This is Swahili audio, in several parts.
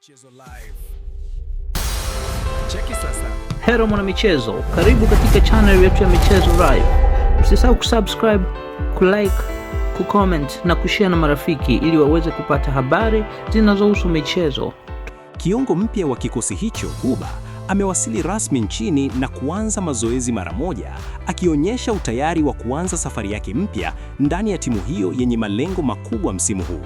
Michezo live. Cheki sasa. Hello mwana michezo, karibu katika channel yetu ya Michezo Live. Usisahau kusubscribe, kulike, kucomment na kushare na marafiki ili waweze kupata habari zinazohusu michezo. Kiungo mpya wa kikosi hicho, Buba, amewasili rasmi nchini na kuanza mazoezi mara moja, akionyesha utayari wa kuanza safari yake mpya ndani ya timu hiyo yenye malengo makubwa msimu huu.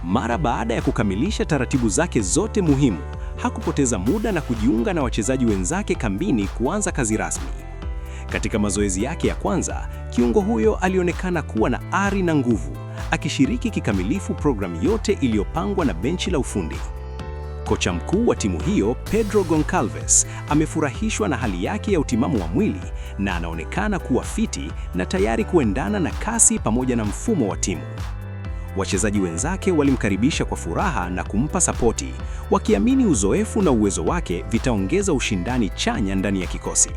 Mara baada ya kukamilisha taratibu zake zote muhimu, hakupoteza muda na kujiunga na wachezaji wenzake kambini kuanza kazi rasmi. Katika mazoezi yake ya kwanza, kiungo huyo alionekana kuwa na ari na nguvu, akishiriki kikamilifu programu yote iliyopangwa na benchi la ufundi. Kocha mkuu wa timu hiyo, Pedro Goncalves, amefurahishwa na hali yake ya utimamu wa mwili na anaonekana kuwa fiti na tayari kuendana na kasi pamoja na mfumo wa timu. Wachezaji wenzake walimkaribisha kwa furaha na kumpa sapoti, wakiamini uzoefu na uwezo wake vitaongeza ushindani chanya ndani ya kikosi.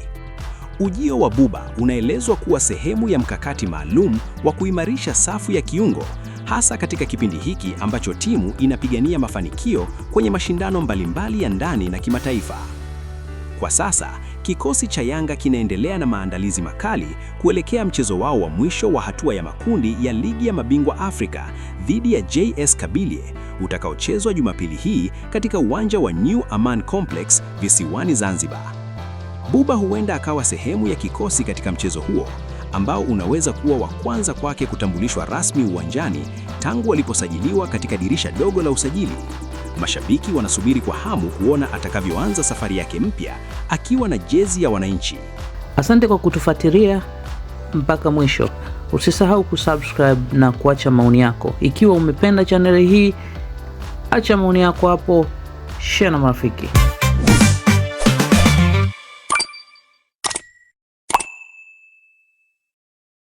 Ujio wa Buba unaelezwa kuwa sehemu ya mkakati maalum wa kuimarisha safu ya kiungo, hasa katika kipindi hiki ambacho timu inapigania mafanikio kwenye mashindano mbalimbali ya ndani na kimataifa. Kwa sasa, kikosi cha Yanga kinaendelea na maandalizi makali kuelekea mchezo wao wa mwisho wa hatua ya makundi ya Ligi ya Mabingwa Afrika dhidi ya JS Kabylie utakaochezwa Jumapili hii katika uwanja wa New Aman Complex visiwani Zanzibar. Buba huenda akawa sehemu ya kikosi katika mchezo huo, ambao unaweza kuwa wa kwanza kwake kutambulishwa rasmi uwanjani tangu aliposajiliwa katika dirisha dogo la usajili. Mashabiki wanasubiri kwa hamu kuona atakavyoanza safari yake mpya akiwa na jezi ya wananchi. Asante kwa kutufuatilia mpaka mwisho. Usisahau kusubscribe na kuacha maoni yako. Ikiwa umependa channel hii, acha maoni yako hapo, share na marafiki.